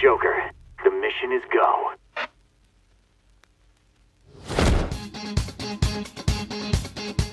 Joker. The mission is go.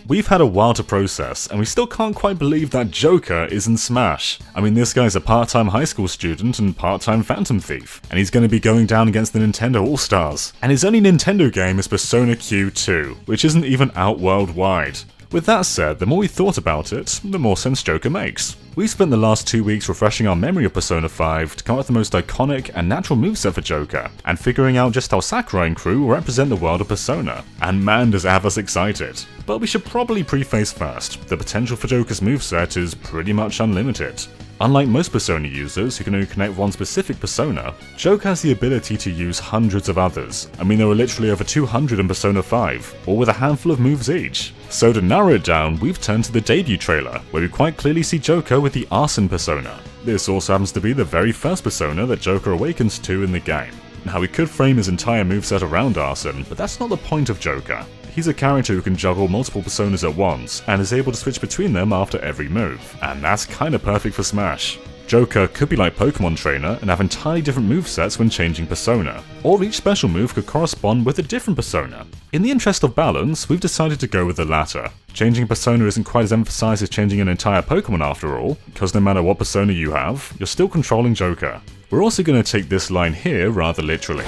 We've had a while to process, and we still can't quite believe that Joker is in Smash. I mean, this guy's a part-time high school student and part-time Phantom Thief, and he's going to be going down against the Nintendo All-Stars. And his only Nintendo game is Persona Q2, which isn't even out worldwide. With that said, the more we thought about it, the more sense Joker makes. We spent the last 2 weeks refreshing our memory of Persona 5 to come up with the most iconic and natural moveset for Joker, and figuring out just how Sakurai and crew will represent the world of Persona. And man, does it have us excited. But we should probably preface first, the potential for Joker's moveset is pretty much unlimited. Unlike most Persona users who can only connect one specific Persona, Joker has the ability to use hundreds of others. I mean, there are literally over 200 in Persona 5, all with a handful of moves each. So to narrow it down, we've turned to the debut trailer, where we quite clearly see Joker with the Arsène persona. This also happens to be the very first persona that Joker awakens to in the game. Now, we could frame his entire moveset around Arsène, but that's not the point of Joker. He's a character who can juggle multiple personas at once, and is able to switch between them after every move, and that's kinda perfect for Smash. Joker could be like Pokemon Trainer and have entirely different movesets when changing persona, or each special move could correspond with a different persona. In the interest of balance, we've decided to go with the latter. Changing persona isn't quite as emphasized as changing an entire Pokemon after all, because no matter what persona you have, you're still controlling Joker. We're also going to take this line here rather literally.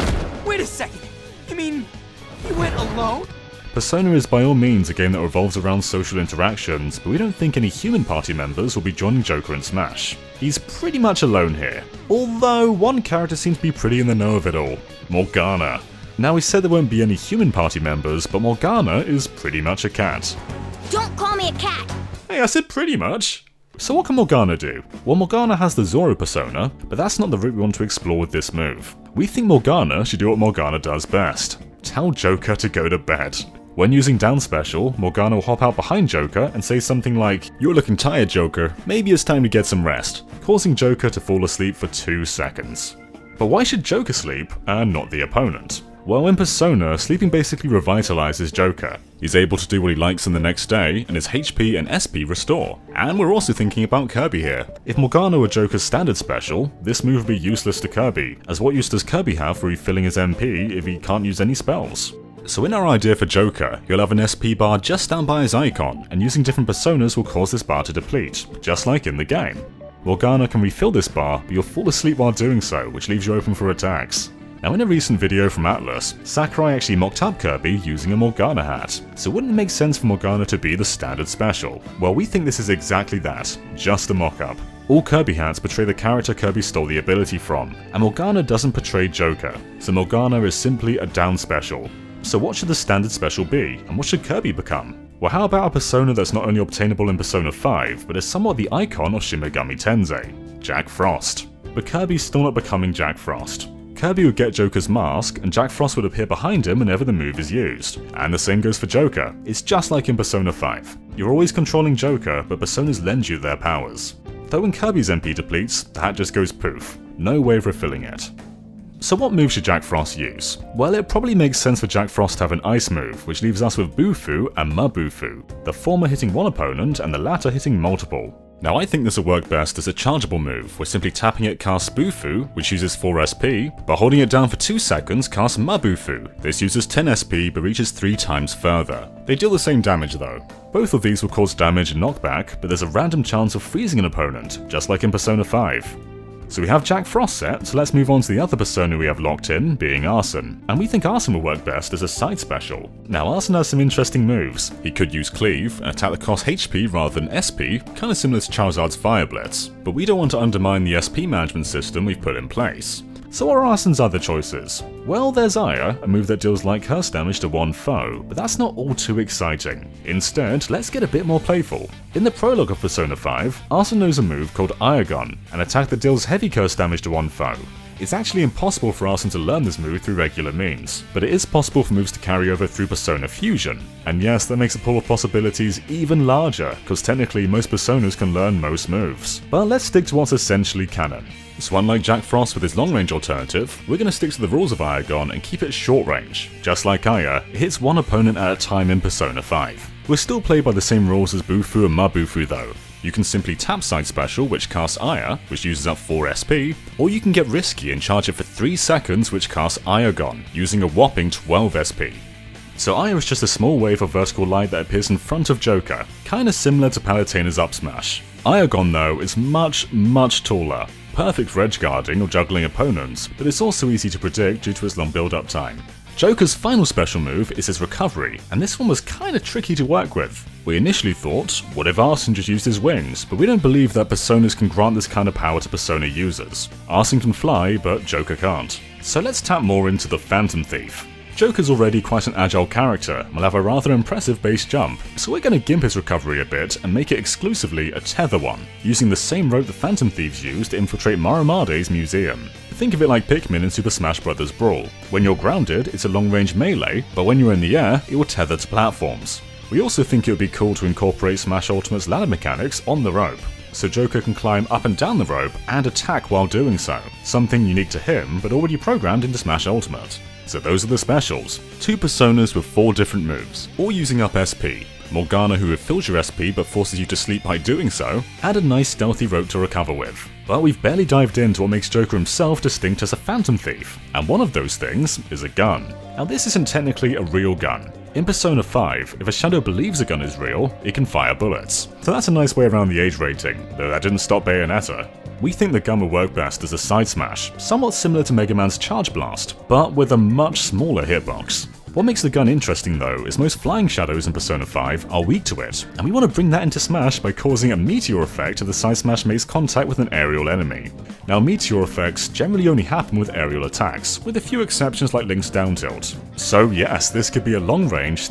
Wait a second! You mean, you went alone? Persona is by all means a game that revolves around social interactions, but we don't think any human party members will be joining Joker in Smash. He's pretty much alone here. Although, one character seems to be pretty in the know of it all. Morgana. Now, we said there won't be any human party members, but Morgana is pretty much a cat. Don't call me a cat! Hey, I said pretty much. So what can Morgana do? Well, Morgana has the Zoro persona, but that's not the route we want to explore with this move. We think Morgana should do what Morgana does best. Tell Joker to go to bed. When using down special, Morgana will hop out behind Joker and say something like, "You're looking tired, Joker, maybe it's time to get some rest," causing Joker to fall asleep for 2 seconds. But why should Joker sleep, and not the opponent? Well, in Persona, sleeping basically revitalizes Joker. He's able to do what he likes in the next day, and his HP and SP restore. And we're also thinking about Kirby here. If Morgana were Joker's standard special, this move would be useless to Kirby, as what use does Kirby have for refilling his MP if he can't use any spells? So in our idea for Joker, he'll have an SP bar just down by his icon, and using different personas will cause this bar to deplete, just like in the game. Morgana can refill this bar, but you'll fall asleep while doing so, which leaves you open for attacks. Now, in a recent video from Atlus, Sakurai actually mocked up Kirby using a Morgana hat, so wouldn't it make sense for Morgana to be the standard special? Well, we think this is exactly that, just a mock-up. All Kirby hats portray the character Kirby stole the ability from, and Morgana doesn't portray Joker, so Morgana is simply a down special. So what should the standard special be, and what should Kirby become? Well, how about a persona that's not only obtainable in Persona 5, but is somewhat the icon of Shin Megami Tensei, Jack Frost. But Kirby's still not becoming Jack Frost. Kirby would get Joker's mask, and Jack Frost would appear behind him whenever the move is used. And the same goes for Joker. It's just like in Persona 5. You're always controlling Joker, but personas lend you their powers. Though when Kirby's MP depletes, the hat just goes poof. No way of refilling it. So what move should Jack Frost use? Well, it probably makes sense for Jack Frost to have an ice move, which leaves us with Bufu and Mabufu, the former hitting one opponent and the latter hitting multiple. Now, I think this will work best as a chargeable move, where simply tapping it casts Bufu, which uses 4 SP, but holding it down for 2 seconds casts Mabufu. This uses 10 SP but reaches 3 times further. They deal the same damage though. Both of these will cause damage and knockback, but there's a random chance of freezing an opponent, just like in Persona 5. So we have Jack Frost set, so let's move on to the other persona we have locked in, being Arsène. And we think Arsène will work best as a side special. Now, Arsène has some interesting moves. He could use Cleave, an attack that costs HP rather than SP, kinda similar to Charizard's Fire Blitz. But we don't want to undermine the SP management system we've put in place. So what are Arsène's other choices? Well, there's Aya, a move that deals light curse damage to one foe, but that's not all too exciting. Instead, let's get a bit more playful. In the prologue of Persona 5, Arsène knows a move called Aya Gun, an attack that deals heavy curse damage to one foe. It's actually impossible for Arsène to learn this move through regular means, but it is possible for moves to carry over through Persona Fusion. And yes, that makes the pool of possibilities even larger, because technically most personas can learn most moves. But let's stick to what's essentially canon. So unlike Jack Frost with his long-range alternative, we're going to stick to the rules of Ayagon and keep it short-range. Just like Aya, it hits one opponent at a time in Persona 5. We'll still play by the same rules as Bufu and Mabufu though. You can simply tap side special, which casts Ire, which uses up 4 SP, or you can get risky and charge it for 3 seconds, which casts Iregon, using a whopping 12 SP. So Ire is just a small wave of vertical light that appears in front of Joker, kinda similar to Palutena's up smash. Iregon though is much taller, perfect for edge guarding or juggling opponents, but it's also easy to predict due to its long build-up time. Joker's final special move is his recovery, and this one was kinda tricky to work with. We initially thought, what if Arsène just used his wings, but we don't believe that personas can grant this kind of power to persona users. Arsène can fly, but Joker can't. So let's tap more into the Phantom Thief. Joker's already quite an agile character and will have a rather impressive base jump, so we're going to gimp his recovery a bit and make it exclusively a tether one, using the same rope the Phantom Thieves use to infiltrate Marumade's museum. Think of it like Pikmin in Super Smash Bros. Brawl. When you're grounded, it's a long-range melee, but when you're in the air, it will tether to platforms. We also think it would be cool to incorporate Smash Ultimate's ladder mechanics on the rope, so Joker can climb up and down the rope and attack while doing so, something unique to him but already programmed into Smash Ultimate. So those are the specials. 2 personas with 4 different moves, all using up SP. Morgana who refills your SP but forces you to sleep by doing so, and a nice stealthy rope to recover with. But we've barely dived into what makes Joker himself distinct as a Phantom Thief, and one of those things is a gun. Now this isn't technically a real gun. In Persona 5, if a shadow believes a gun is real, it can fire bullets. So that's a nice way around the age rating, though that didn't stop Bayonetta. We think the gun will work best as a side smash, somewhat similar to Mega Man's Charge Blast, but with a much smaller hitbox. What makes the gun interesting though is most flying shadows in Persona 5 are weak to it, and we want to bring that into Smash by causing a meteor effect if the side smash makes contact with an aerial enemy. Now meteor effects generally only happen with aerial attacks, with a few exceptions like Link's down tilt. So yes, this could be a long range,